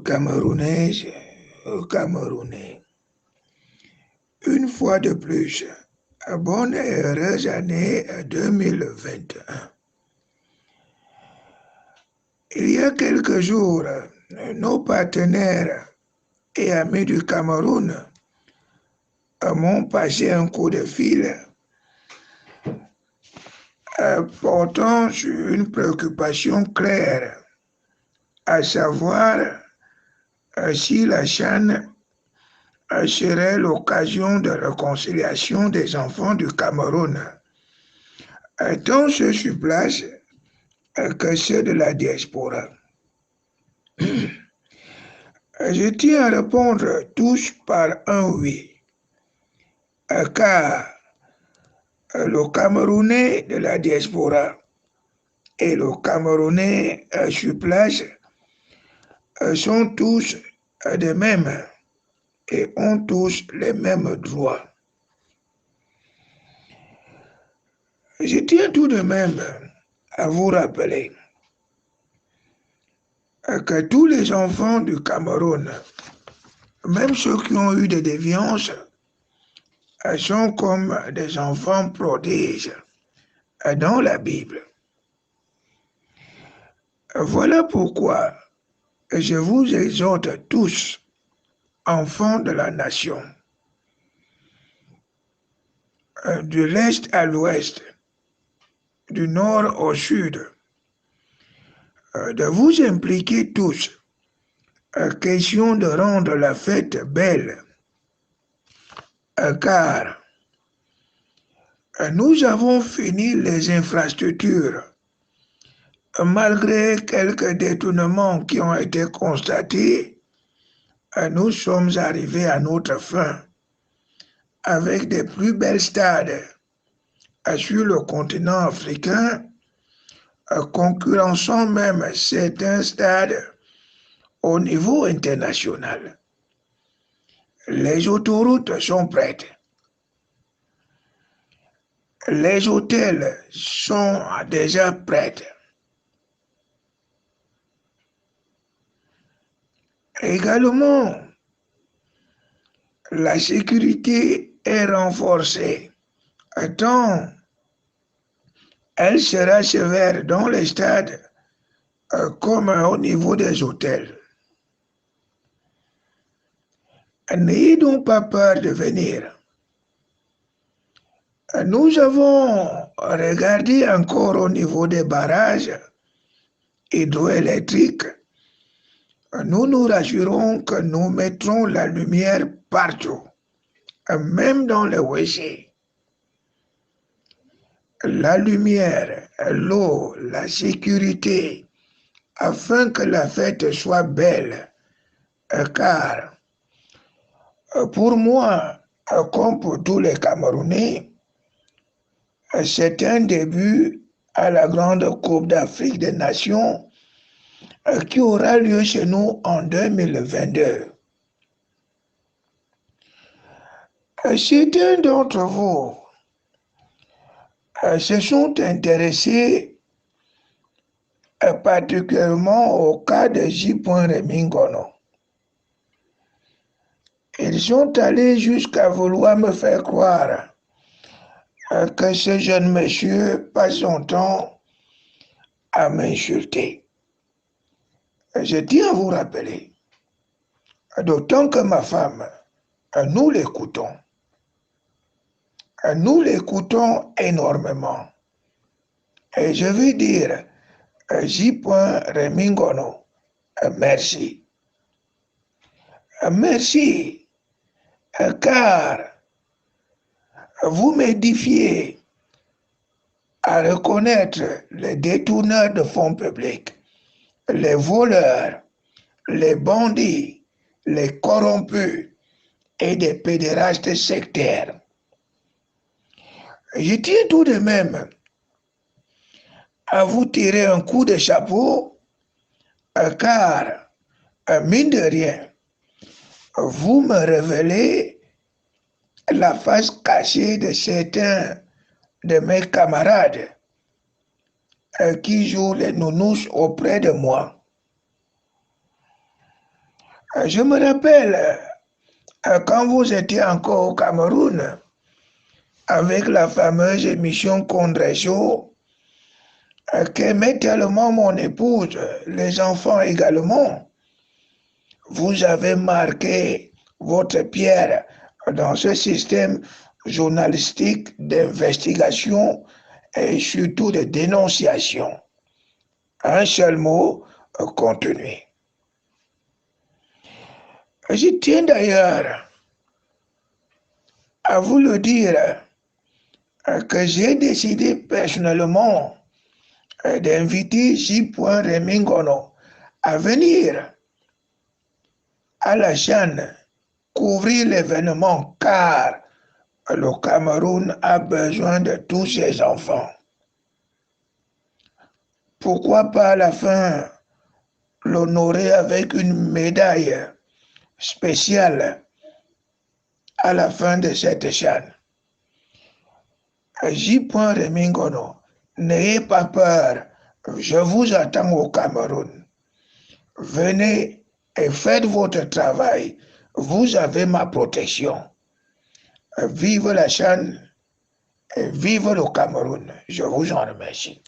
Camerounaises, Camerounais. Une fois de plus, bonne et heureuse année 2021. Il y a quelques jours, nos partenaires et amis du Cameroun m'ont passé un coup de fil portant sur une préoccupation claire, à savoir si la chaîne serait l'occasion de réconciliation des enfants du Cameroun, tant ceux sur place que ceux de la diaspora. Je tiens à répondre tous par un oui, car le Camerounais de la diaspora et le Camerounais sur place sont tous des mêmes et ont tous les mêmes droits. Je tiens tout de même à vous rappeler que tous les enfants du Cameroun, même ceux qui ont eu des déviances, sont comme des enfants prodiges dans la Bible. Voilà pourquoi je vous exhorte tous, enfants de la nation, de l'Est à l'Ouest, du Nord au Sud, de vous impliquer tous, question de rendre la fête belle, car nous avons fini les infrastructures, malgré quelques détournements qui ont été constatés. Nous sommes arrivés à notre fin, avec des plus belles stades sur le continent africain, concurrençant même certains stades au niveau international. Les autoroutes sont prêtes. Les hôtels sont déjà prêts. Également, la sécurité est renforcée, tant elle sera sévère dans les stades comme au niveau des hôtels. N'ayez donc pas peur de venir. Nous avons regardé encore au niveau des barrages hydroélectriques. Nous nous rassurons que nous mettrons la lumière partout, même dans les WC. La lumière, l'eau, la sécurité, afin que la fête soit belle, car pour moi, comme pour tous les Camerounais, c'est un début à la grande Coupe d'Afrique des Nations qui aura lieu chez nous en 2022. Certains d'entre vous se sont intéressés particulièrement au cas de J. Remingono. Ils sont allés jusqu'à vouloir me faire croire que ce jeune monsieur passe son temps à m'insulter. Je tiens à vous rappeler, d'autant que ma femme, nous l'écoutons. Nous l'écoutons énormément. Et je veux dire, J. Remingono, merci. Merci, car vous m'édifiez à reconnaître les détourneurs de fonds publics, les voleurs, les bandits, les corrompus et des pédérastes sectaires. Je tiens tout de même à vous tirer un coup de chapeau, car, mine de rien, vous me révélez la face cachée de certains de mes camarades qui jouent les nounouches auprès de moi. Je me rappelle quand vous étiez encore au Cameroun, avec la fameuse émission Condé Show, qu'aimait tellement mon épouse, les enfants également. Vous avez marqué votre pierre dans ce système journalistique d'investigation et surtout de dénonciation. Un seul mot, contenu. Je tiens d'ailleurs à vous le dire que j'ai décidé personnellement d'inviter J. Remingono à venir à la chaîne couvrir l'événement car le Cameroun a besoin de tous ses enfants. Pourquoi pas à la fin l'honorer avec une médaille spéciale à la fin de cette chaîne? J. Remingono, n'ayez pas peur, je vous attends au Cameroun. Venez et faites votre travail, vous avez ma protection. Vive la chaîne et vive le Cameroun. Je vous en remercie.